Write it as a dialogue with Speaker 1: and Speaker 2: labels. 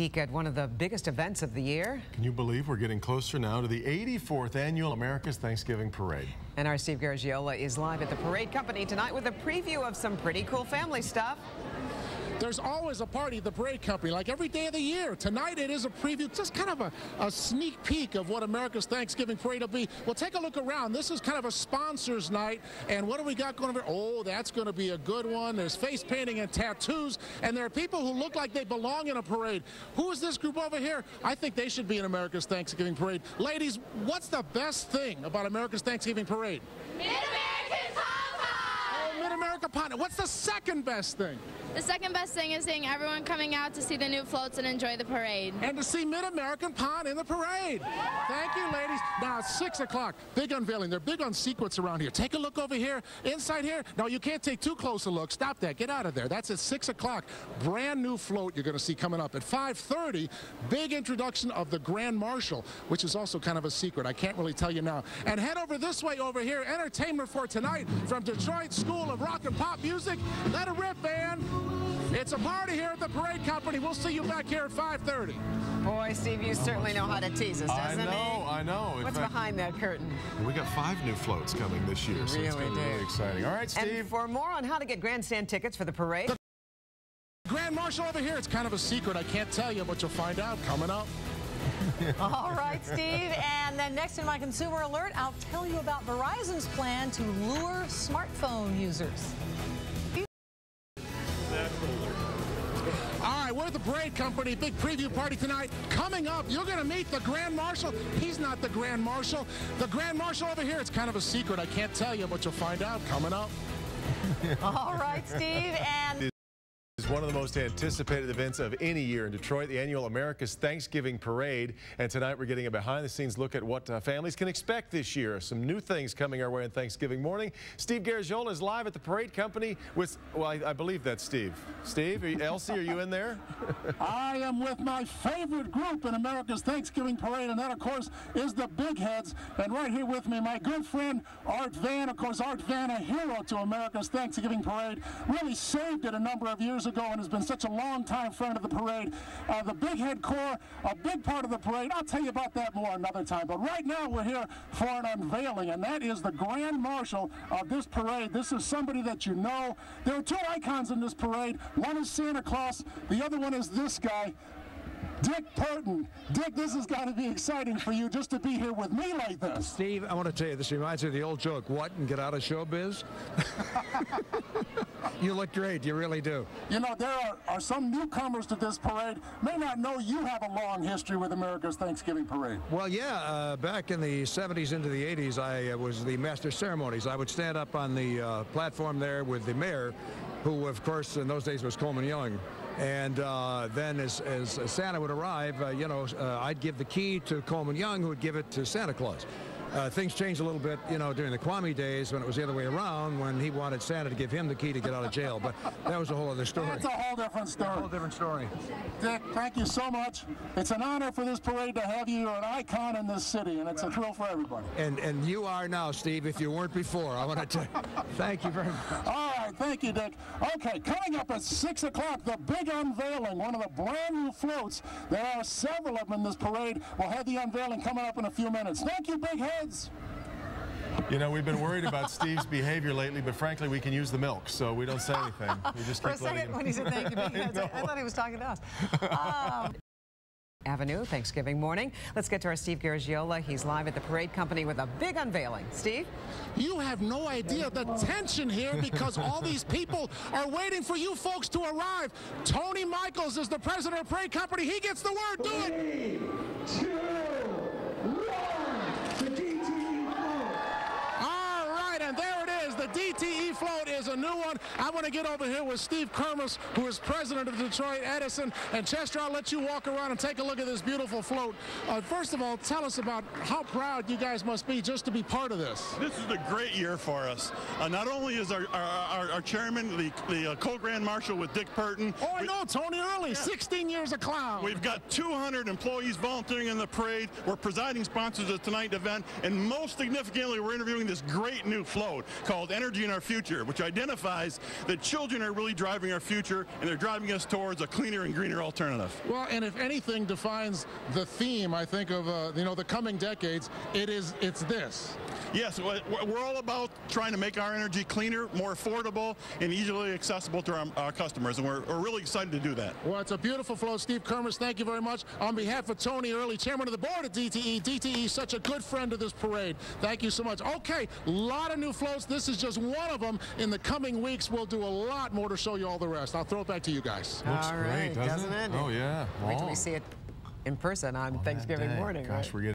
Speaker 1: peek at one of the biggest events of the year.
Speaker 2: Can you believe we're getting closer now to the 84th annual America's Thanksgiving Parade?
Speaker 1: And our Steve Garagiola is live at the Parade Company tonight with a preview of some pretty cool family stuff.
Speaker 3: There's always a party at the Parade Company, like every day of the year. Tonight it is a preview, just kind of a sneak peek of what America's Thanksgiving Parade will be. We'll take a look around. This is kind of a sponsors night, and what do we got going over? Oh, that's going to be a good one. There's face painting and tattoos, and there are people who look like they belong in a parade. Who is this group over here? I think they should be in America's Thanksgiving Parade. Ladies, what's the best thing about America's Thanksgiving Parade?
Speaker 4: Mid-American Pop-Pop!
Speaker 3: Oh, Mid-America Pop-Pop. What's the second best thing?
Speaker 4: The second best thing is seeing everyone coming out to see the new floats and enjoy the parade.
Speaker 3: And to see Mid-American Pond in the parade. Thank you, ladies. Now, it's 6 o'clock. Big unveiling. They're big on secrets around here. Take a look over here. Inside here. No, you can't take too close a look. Stop that. Get out of there. That's at 6 o'clock. Brand new float you're going to see coming up. At 5:30, big introduction of the Grand Marshal, which is also kind of a secret. I can't really tell you now. And head over this way over here. Entertainment for tonight from Detroit School of Rock and Pop Music. Let it rip, band. It's a party here at the Parade Company. We'll see you back here at 5:30.
Speaker 1: Boy, Steve, you certainly know how to tease us, doesn't he?
Speaker 2: I know.
Speaker 1: What's behind that curtain?
Speaker 2: We got 5 new floats coming this year, so it's going to be really exciting. All right, Steve.
Speaker 1: And for more on how to get grandstand tickets for the parade.
Speaker 3: Grand Marshal over here. It's kind of a secret. I can't tell you, but you'll find out coming up.
Speaker 5: All right, Steve. And then next in my consumer alert, I'll tell you about Verizon's plan to lure smartphone users.
Speaker 3: All right, we're at the Parade Company. Big preview party tonight. Coming up, you're going to meet the Grand Marshal. He's not the Grand Marshal. The Grand Marshal over here, it's kind of a secret. I can't tell you, but you'll find out coming up.
Speaker 5: All right, Steve. And
Speaker 2: It's one of the most anticipated events of any year in Detroit, the annual America's Thanksgiving Parade. And tonight we're getting a behind-the-scenes look at what families can expect this year. Some new things coming our way on Thanksgiving morning. Steve Garagiola is live at the Parade Company with, well, I believe that's Steve. Steve, Elsie, are you in there?
Speaker 3: I am with my favorite group in America's Thanksgiving Parade, and that, of course, is the Big Heads. And right here with me, my good friend, Art Van. Of course, Art Van, a hero to America's Thanksgiving Parade, really saved it a number of years ago and has been such a long-time friend of the parade. The Big Head Corps, a big part of the parade. I'll tell you about that more another time. But right now we're here for an unveiling, and that is the Grand Marshal of this parade. This is somebody that you know. There are 2 icons in this parade. One is Santa Claus. The other one is this guy, Dick Purton. Dick, this has got to be exciting for you just to be here with me like this.
Speaker 6: Steve, I want to tell you, this reminds me of the old joke, what, and get out of showbiz? You look great, you really do.
Speaker 3: You know, there are some newcomers to this parade, may not know you have a long history with America's Thanksgiving Parade.
Speaker 6: Well, yeah, back in the 70s into the 80s, I was the master of ceremonies. I would stand up on the platform there with the mayor, who, of course, in those days was Coleman Young. And then as Santa would arrive, I'd give the key to Coleman Young, who would give it to Santa Claus. Things changed a little bit, during the Kwame days when it was the other way around, when he wanted Santa to give him the key to get out of jail. But that was a whole other story.
Speaker 3: That's a whole different story.
Speaker 6: A whole different story.
Speaker 3: Dick, thank you so much. It's an honor for this parade to have you. You're an icon in this city, and it's a thrill for everybody.
Speaker 6: And you are now, Steve, if you weren't before. I want to tell you. Thank you very much.
Speaker 3: All right, thank you, Dick. Okay, coming up at 6 o'clock, the big unveiling, one of the brand new floats. There are several of them in this parade. We'll have the unveiling coming up in a few minutes. Thank you, Big Heads.
Speaker 2: You know, we've been worried about Steve's behavior lately, but frankly, we can use the milk, so we don't say anything. We just keep
Speaker 5: for a second,
Speaker 2: him.
Speaker 5: when he said thank you, Big Heads, I thought he was talking to us.
Speaker 1: Avenue, Thanksgiving morning. Let's get to our Steve Garagiola. He's live at the Parade Company with a big unveiling. Steve?
Speaker 3: You have no idea the tension here because all these people are waiting for you folks to arrive. Tony Michaels is the president of Parade Company. He gets the word. Do it. 3, 2, 1. The DTE float. All right, and there it is. The DTE float is a new one. I want to get over here with Steve Kermis, who is president of Detroit Edison. And Chester, I'll let you walk around and take a look at this beautiful float. First of all, tell us about how proud you guys must be just to be part of this.
Speaker 7: This is a great year for us. Not only is our chairman, the co-grand marshal with Dick Purton.
Speaker 3: Oh, I know, Tony Early, yeah. 16 years a clown.
Speaker 7: We've got 200 employees volunteering in the parade. We're presiding sponsors of tonight's event. And most significantly, we're interviewing this great new float called Energy in our future, which identifies that children are really driving our future, and they're driving us towards a cleaner and greener alternative.
Speaker 3: Well, and if anything defines the theme, I think, of the coming decades, it's this.
Speaker 7: Yes, we're all about trying to make our energy cleaner, more affordable, and easily accessible to our customers, and we're really excited to do that.
Speaker 3: Well, it's a beautiful float. Steve Kermis, thank you very much. On behalf of Tony Early, chairman of the board at DTE, DTE is such a good friend of this parade. Thank you so much. Okay, a lot of new floats. This is just one of them. In the coming weeks, we'll do a lot more to show you all the rest. I'll throw it back to you guys.
Speaker 2: Looks
Speaker 1: All
Speaker 2: great,
Speaker 1: right, doesn't it?
Speaker 2: Oh, yeah.
Speaker 1: Wait till we see it in person on Thanksgiving morning.
Speaker 2: Gosh,
Speaker 1: right?
Speaker 2: we're getting